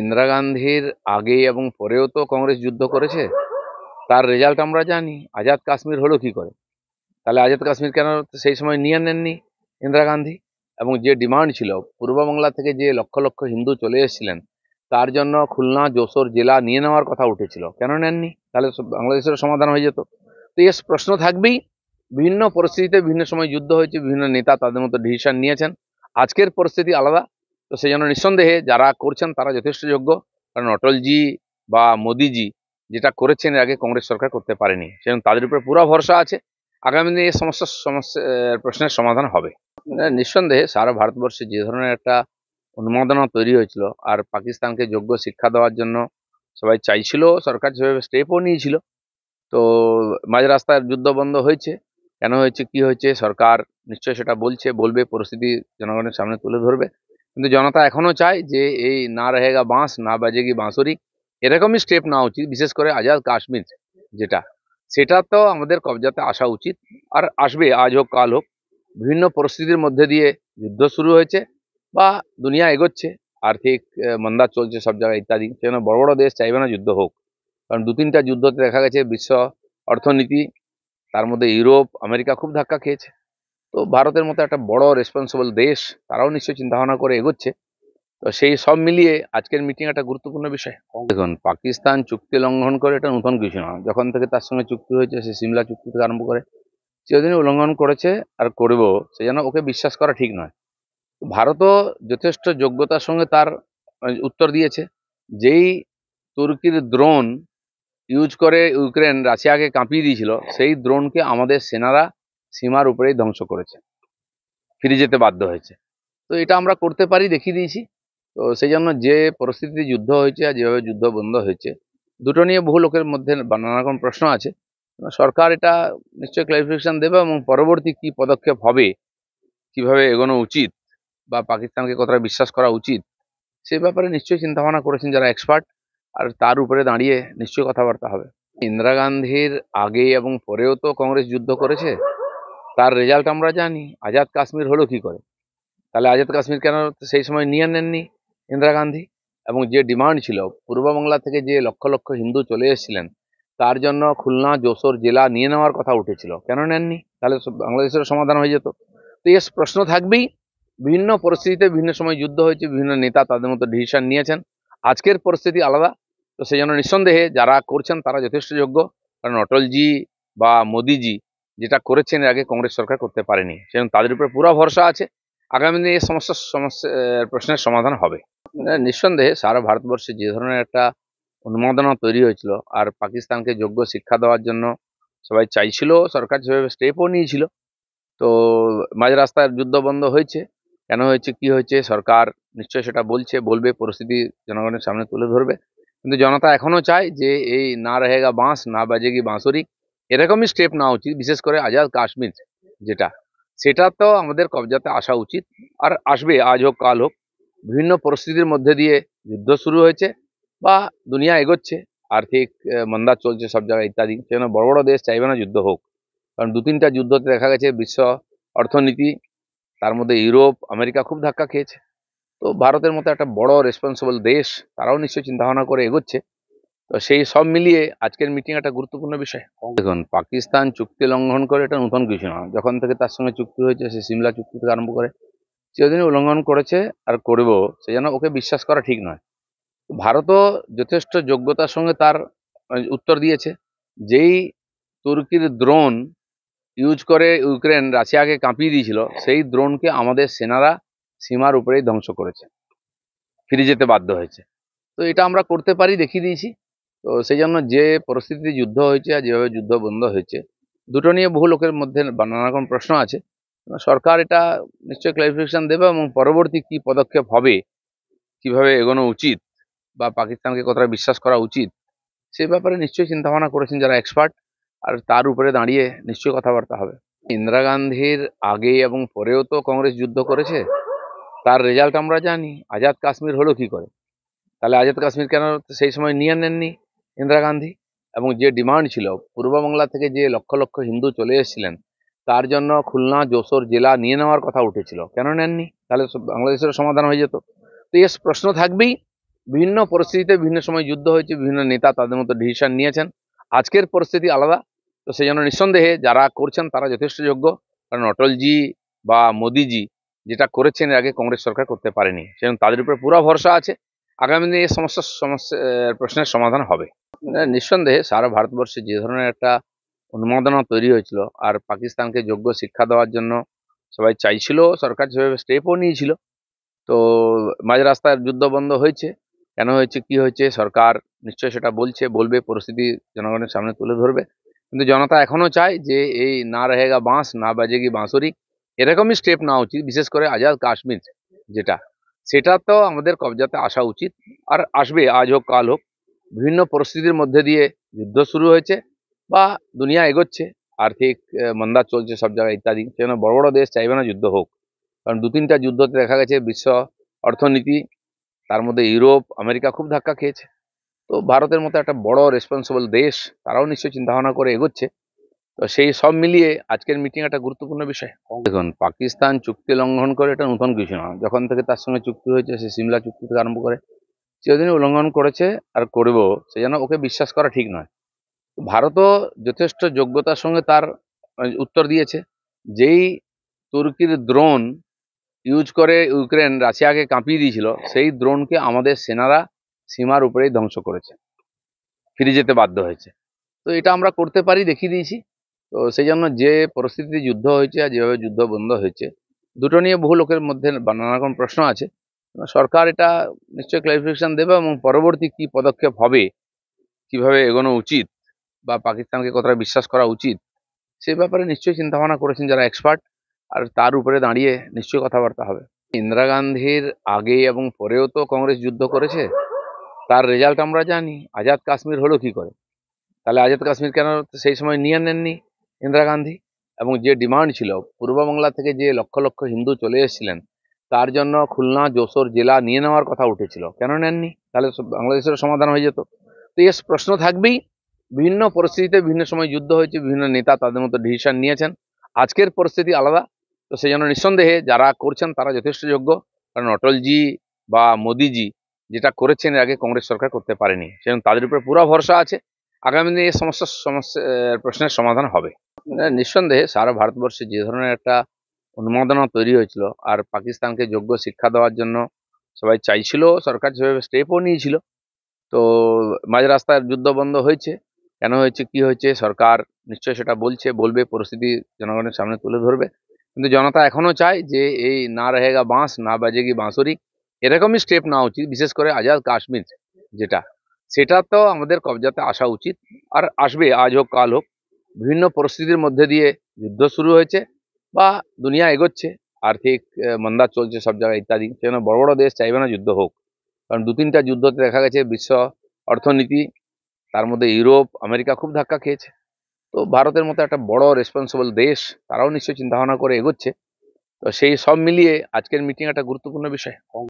ইন্দিরা গান্ধীর আগে এবং পরেও তো কংগ্রেস যুদ্ধ করেছে। তার রেজাল্ট আমরা জানি। আজাদ কাশ্মীর হলো কি করে? তাহলে আজাদ কাশ্মীর কেন সেই সময় নিয়ে নেননি ইন্দিরা গান্ধী? এবং যে ডিমান্ড ছিল পূর্ব বাংলা থেকে যে লক্ষ লক্ষ হিন্দু চলে এসেছিলেন, তার জন্য খুলনা যশোর জেলা নিয়ে নেওয়ার কথা উঠেছিল, কেন নেননি? তাহলে বাংলাদেশের সমাধান হয়ে যেত। তো এই প্রশ্ন থাকবেই। বিভিন্ন পরিস্থিতিতে বিভিন্ন সময় যুদ্ধ হয়েছে, বিভিন্ন নেতা তাদের মতো ডিসিশন নিয়েছেন। আজকের পরিস্থিতি আলাদা। তো সেই জন্য নিঃসন্দেহে যারা করছেন তারা যথেষ্ট যোগ্য। কারণ অটলজি বা মোদিজি যেটা করেছেন এর আগে কংগ্রেস সরকার করতে পারেনি, সেজন্য তাদের উপরে পুরো ভরসা আছে। আগামী দিনে এই সমস্যা প্রশ্নের সমাধান হবে। নিঃসন্দেহে সারা ভারতবর্ষে যে ধরনের একটা উন্মাদনা তৈরি হয়েছিল, আর পাকিস্তানকে যোগ্য শিক্ষা দেওয়ার জন্য সবাই চাইছিল, সরকার সেভাবে স্টেপও নিয়েছিল। তো মাঝ রাস্তায় যুদ্ধ বন্ধ হয়েছে। কেন হয়েছে, কি হয়েছে, সরকার নিশ্চয়ই সেটা বলবে, পরিস্থিতি জনগণের সামনে তুলে ধরবে। কিন্তু জনতা এখনো চায় যে এই না রহেগা বাঁশ না বাজেগি বাঁশুরি, এরকমই স্টেপ নেওয়া উচিত। বিশেষ করে আজাদ কাশ্মীর যেটা, সেটা তো আমাদের কবজাতে আসা উচিত। আর আসবে, আজ হোক কাল হোক। বিভিন্ন পরিস্থিতির মধ্যে দিয়ে যুদ্ধ শুরু হয়েছে বা দুনিয়া এগোচ্ছে, আর্থিক মন্দা চলছে সব জায়গায় ইত্যাদি। সেজন্য বড় বড় দেশ চাইবে না যুদ্ধ হোক। কারণ দু তিনটা যুদ্ধতে দেখা গেছে বিশ্ব অর্থনীতি, তার মধ্যে ইউরোপ আমেরিকা খুব ধাক্কা খেয়েছে। তো ভারতের মতো একটা বড় রেসপন্সিবল দেশ, তারাও নিশ্চয়ই চিন্তা ভাবনা করে এগোচ্ছে। তো সেই সব মিলিয়ে আজকের মিটিং একটা গুরুত্বপূর্ণ বিষয়। দেখুন, পাকিস্তান চুক্তি লঙ্ঘন করে এটা নতুন কিছু না। যখন থেকে তার সঙ্গে চুক্তি হয়েছে, সে সিমলা চুক্তি থেকে আরম্ভ করে চিরদিনই উল্লঙ্ঘন করেছে আর করবেও। সেজন্য ওকে বিশ্বাস করা ঠিক নয়। ভারতও যথেষ্ট যোগ্যতার সঙ্গে তার উত্তর দিয়েছে। যেই তুর্কির দ্রোণ ইউজ করে ইউক্রেন রাশিয়াকে কাঁপিয়ে দিয়েছিল, সেই দ্রোণকে আমাদের সেনারা সীমার উপরেই ধ্বংস করেছে, ফিরে যেতে বাধ্য হয়েছে। তো এটা আমরা করতে পারি, দেখিয়ে দিয়েছি। তো সেই জন্য যে পরিস্থিতিতে যুদ্ধ হয়েছে আর যেভাবে যুদ্ধ বন্ধ হয়েছে, দুটো নিয়ে বহু লোকের মধ্যে নানা রকম প্রশ্ন আছে। সরকার এটা নিশ্চয়ই ক্লারিফিকেশন দেবে, এবং পরবর্তী কি পদক্ষেপ হবে, কিভাবে এগোনো উচিত, বা পাকিস্তানকে কতটা বিশ্বাস করা উচিত, সে ব্যাপারে নিশ্চয়ই চিন্তা ভাবনা করেছেন যারা এক্সপার্ট। আর তার উপরে দাঁড়িয়ে নিশ্চয়ই কথাবার্তা হবে। ইন্দিরা গান্ধীর আগে এবং পরেও তো কংগ্রেস যুদ্ধ করেছে। তার রেজাল্ট আমরা জানি। আজাদ কাশ্মীর হলো কি করে? তাহলে আজাদ কাশ্মীর কেন সেই সময় নিয়ে নেননি ইন্দিরা গান্ধী? এবং যে ডিমান্ড ছিল পূর্ব বাংলা থেকে যে লক্ষ লক্ষ হিন্দু চলে এসেছিলেন, তার জন্য খুলনা যশোর জেলা নিয়ে নেওয়ার কথা উঠেছিল, কেন নেননি? তাহলে বাংলাদেশের সমাধান হয়ে যেত। তো এই প্রশ্ন থাকবেই। বিভিন্ন পরিস্থিতিতে বিভিন্ন সময় যুদ্ধ হয়েছে, বিভিন্ন নেতা তাদের মতো ডিসিশন নিয়েছেন। আজকের পরিস্থিতি আলাদা। তো সেই জন্য নিঃসন্দেহে যারা করছেন তারা যথেষ্ট যোগ্য। কারণ অটলজি বা মোদিজি যেটা করেছেন এর আগে কংগ্রেস সরকার করতে পারেনি, সেজন্য তাদের উপরে পুরো ভরসা আছে। আগামী দিনে এই সমস্যা প্রশ্নের সমাধান হবে। নিঃসন্দেহে সারা ভারতবর্ষে যে ধরনের একটা উন্মাদনা তৈরি হয়েছিল, আর পাকিস্তানকে যোগ্য শিক্ষা দেওয়ার জন্য সবাই চাইছিল, সরকার সেভাবে স্টেপও নিয়েছিল। তো মাঝ রাস্তায় যুদ্ধ বন্ধ হয়েছে। কেন হয়েছে, কি হয়েছে, সরকার নিশ্চয়ই সেটা বলবে, পরিস্থিতি জনগণের সামনে তুলে ধরবে। কিন্তু জনতা এখনো চায় যে এই না রহেগা বাঁশ না বাজেগি বাঁশুরি, এরকমই স্টেপ নেওয়া উচিত। বিশেষ করে আজাদ কাশ্মীর যেটা, সেটা তো আমাদের কবজাতে আসা উচিত। আর আসবে, আজ হোক কাল হোক। বিভিন্ন পরিস্থিতির মধ্যে দিয়ে যুদ্ধ শুরু হয়েছে বা দুনিয়া এগোচ্ছে, আর্থিক মন্দা চলছে সব জায়গায় ইত্যাদি। সেজন্য বড় বড় দেশ চাইবে না যুদ্ধ হোক। কারণ দু তিনটা যুদ্ধতে দেখা গেছে বিশ্ব অর্থনীতি, তার মধ্যে ইউরোপ আমেরিকা খুব ধাক্কা খেয়েছে। তো ভারতের মতো একটা বড় রেসপন্সিবল দেশ, তারাও নিশ্চয়ই চিন্তা ভাবনা করে এগোচ্ছে। তো সেই সব মিলিয়ে আজকের মিটিং একটা গুরুত্বপূর্ণ বিষয়। দেখুন, পাকিস্তান চুক্তি লঙ্ঘন করে এটা নতুন কিছু না। যখন থেকে তার সঙ্গে চুক্তি হয়েছে, সে সিমলা চুক্তি থেকে আরম্ভ করে চিরদিনই উল্লঙ্ঘন করেছে আর করবেও। সেই জন্য ওকে বিশ্বাস করা ঠিক নয়। ভারতও যথেষ্ট যোগ্যতার সঙ্গে তার উত্তর দিয়েছে। যেই তুর্কির দ্রোণ ইউজ করে ইউক্রেন রাশিয়াকে কাঁপিয়ে দিয়েছিল, সেই দ্রোণকে আমাদের সেনারা সীমার উপরেই ধ্বংস করেছে, ফিরে যেতে বাধ্য হয়েছে। তো এটা আমরা করতে পারি, দেখিয়ে দিয়েছি। তো সেই জন্য যে পরিস্থিতিতে যুদ্ধ হয়েছে আর যেভাবে যুদ্ধ বন্ধ হয়েছে, দুটো নিয়ে বহু লোকের মধ্যে নানা রকম প্রশ্ন আছে। সরকার এটা নিশ্চয়ই ক্লারিফিকেশন দেবে, এবং পরবর্তী কি পদক্ষেপ হবে, কিভাবে এগোনো উচিত, বা পাকিস্তানকে কতটা বিশ্বাস করা উচিত, সে ব্যাপারে নিশ্চয়ই চিন্তা ভাবনা করেছেন যারা এক্সপার্ট। আর তার উপরে দাঁড়িয়ে নিশ্চয়ই কথাবার্তা হবে। ইন্দিরা গান্ধীর আগে এবং পরেও তো কংগ্রেস যুদ্ধ করেছে। তার রেজাল্ট আমরা জানি। আজাদ কাশ্মীর হলো কি করে? তাহলে আজাদ কাশ্মীর কেন সেই সময় নিয়ে নেননি ইন্দিরা গান্ধী? এবং যে ডিমান্ড ছিল পূর্ব বাংলা থেকে যে লক্ষ লক্ষ হিন্দু চলে এসেছিলেন, তার জন্য খুলনা যশোর জেলা নিয়ে নেওয়ার কথা উঠেছিল, কেন নেননি? তাহলে বাংলাদেশের সমাধান হয়ে যেত। তো এই প্রশ্ন থাকবেই। বিভিন্ন পরিস্থিতিতে বিভিন্ন সময় যুদ্ধ হয়েছে, বিভিন্ন নেতা তাদের মতো ডিসিশন নিয়েছেন। আজকের পরিস্থিতি আলাদা। তো সেই জন্য নিঃসন্দেহে যারা করছেন তারা যথেষ্ট যোগ্য। কারণ অটলজি বা মোদিজি যেটা করেছেন এর আগে কংগ্রেস সরকার করতে পারেনি, সেজন্য তাদের উপরে পুরো ভরসা আছে। আগামী দিনে এই সমস্যা প্রশ্নের সমাধান হবে। নিঃসন্দেহে সারা ভারতবর্ষে যে ধরনের একটা উন্মাদনা তৈরি হয়েছিল, আর পাকিস্তানকে যোগ্য শিক্ষা দেওয়ার জন্য সবাই চাইছিল, সরকার সেভাবে স্টেপও নিয়েছিল। তো মাঝ রাস্তায় যুদ্ধ বন্ধ হয়েছে। কেন হয়েছে, কি হয়েছে, সরকার নিশ্চয়ই সেটা বলবে, পরিস্থিতি জনগণের সামনে তুলে ধরবে। কিন্তু জনতা এখনো চায় যে এই না রহেগা বাঁশ না বাজেগি বাঁশুরি, এরকমই স্টেপ নেওয়া উচিত। বিশেষ করে আজাদ কাশ্মীর যেটা, সেটা তো আমাদের কবজাতে আসা উচিত, আর আসবে, আজ হোক কাল হোক। বিভিন্ন পরিস্থিতির মধ্যে দিয়ে যুদ্ধ শুরু হয়েছে বা দুনিয়া এগোচ্ছে, আর্থিক মন্দা চলছে সব জায়গায় ইত্যাদি। সেজন্য বড় বড় দেশ চাইবে না যুদ্ধ হোক। কারণ দু তিনটা যুদ্ধতে দেখা গেছে বিশ্ব অর্থনীতি, তার মধ্যে ইউরোপ আমেরিকা খুব ধাক্কা খেয়েছে। তো ভারতের মতো একটা বড় রেসপন্সিবল দেশ, তারাও নিশ্চয়ই চিন্তা ভাবনা করে এগোচ্ছে। তো সেই সব মিলিয়ে আজকের মিটিং একটা গুরুত্বপূর্ণ বিষয়। দেখুন, পাকিস্তান চুক্তি লঙ্ঘন করে এটা নতুন কিছু না। যখন থেকে তার সঙ্গে চুক্তি হয়েছে, সে সিমলা চুক্তি থেকে আরম্ভ করে চিরদিনই উল্লঙ্ঘন করেছে আর করবেও, সেই জন্য ওকে বিশ্বাস করা ঠিক নয়। ভারতও যথেষ্ট যোগ্যতার সঙ্গে তার উত্তর দিয়েছে। যেই তুর্কির দ্রোণ ইউজ করে ইউক্রেন রাশিয়াকে কাঁপিয়ে দিয়েছিল, সেই দ্রোণকে আমাদের সেনারা সীমার উপরেই ধ্বংস করেছে, ফিরে যেতে বাধ্য হয়েছে। তো এটা আমরা করতে পারি, দেখিয়ে দিয়েছি। তো সেই জন্য যে পরিস্থিতিতে যুদ্ধ হয়েছে আর যেভাবে যুদ্ধ বন্ধ হয়েছে, দুটো নিয়ে বহু লোকের মধ্যে নানা রকম প্রশ্ন আছে। সরকার এটা নিশ্চয়ই ক্লারিফিকেশন দেবে, এবং পরবর্তী কি পদক্ষেপ হবে, কিভাবে এগোনো উচিত, বা পাকিস্তানকে কতটা বিশ্বাস করা উচিত, সে ব্যাপারে নিশ্চয়ই চিন্তা ভাবনা করেছেন যারা এক্সপার্ট। আর তার উপরে দাঁড়িয়ে নিশ্চয়ই কথাবার্তা হবে। ইন্দিরা গান্ধীর আগে এবং পরেও তো কংগ্রেস যুদ্ধ করেছে, তার রেজাল্ট আমরা জানি। আজাদ কাশ্মীর হলো কি করে? তাহলে আজাদ কাশ্মীর কেন সেই সময় নিয়ে নেননি ইন্দিরা গান্ধী? এবং যে ডিমান্ড ছিল, পূর্ব বাংলা থেকে যে লক্ষ লক্ষ হিন্দু চলে এসেছিলেন, তার জন্য খুলনা যশোর জেলা নিয়ে নেওয়ার কথা উঠেছিল, কেন নেননি? তাহলে বাংলাদেশের সমাধান হয়ে যেত। তো এই প্রশ্ন থাকবেই। বিভিন্ন পরিস্থিতিতে বিভিন্ন সময় যুদ্ধ হয়েছে, বিভিন্ন নেতা তাদের মতো ডিসিশন নিয়েছেন। আজকের পরিস্থিতি আলাদা। তো সেই জন্য নিঃসন্দেহে যারা করছেন তারা যথেষ্ট যোগ্য। কারণ অটলজি বা মোদিজি যেটা করেছেন এর আগে কংগ্রেস সরকার করতে পারেনি, সেজন্য তাদের উপরে পুরো ভরসা আছে। আগামী দিনে এই সমস্যা প্রশ্নের সমাধান হবে। নিঃসন্দেহে সারা ভারতবর্ষে যে ধরনের একটা উন্মাদনা তৈরি হয়েছিল, আর পাকিস্তানকে যোগ্য শিক্ষা দেওয়ার জন্য সবাই চাইছিল, সরকার সেভাবে স্টেপও নিয়েছিল। তো মাঝ রাস্তায় যুদ্ধ বন্ধ হয়েছে। কেন হয়েছে, কি হয়েছে, সরকার নিশ্চয়ই সেটা বলবে, পরিস্থিতি জনগণের সামনে তুলে ধরবে। কিন্তু জনতা এখনো চায় যে এই না রহেগা বাঁশ না বাজেগি বাঁশুরি, এরকমই স্টেপ নেওয়া উচিত। বিশেষ করে আজাদ কাশ্মীর যেটা, সেটা তো আমাদের কবজাতে আসা উচিত, আর আসবে, আজ হোক কাল হোক। বিভিন্ন পরিস্থিতির মধ্যে দিয়ে যুদ্ধ শুরু হয়েছে বা দুনিয়া এগোচ্ছে, আর্থিক মন্দা চলছে সব জায়গায় ইত্যাদি। সেজন্য বড় বড় দেশ চাইবে না যুদ্ধ হোক। কারণ দু তিনটা যুদ্ধতে দেখা গেছে বিশ্ব অর্থনীতি, তার মধ্যে ইউরোপ আমেরিকা খুব ধাক্কা খেয়েছে। তো ভারতের মতো একটা বড় রেসপন্সিবল দেশ, তারাও নিশ্চয়ই চিন্তা ভাবনা করে এগোচ্ছে। তো সেই সব মিলিয়ে আজকের মিটিং একটা গুরুত্বপূর্ণ বিষয়।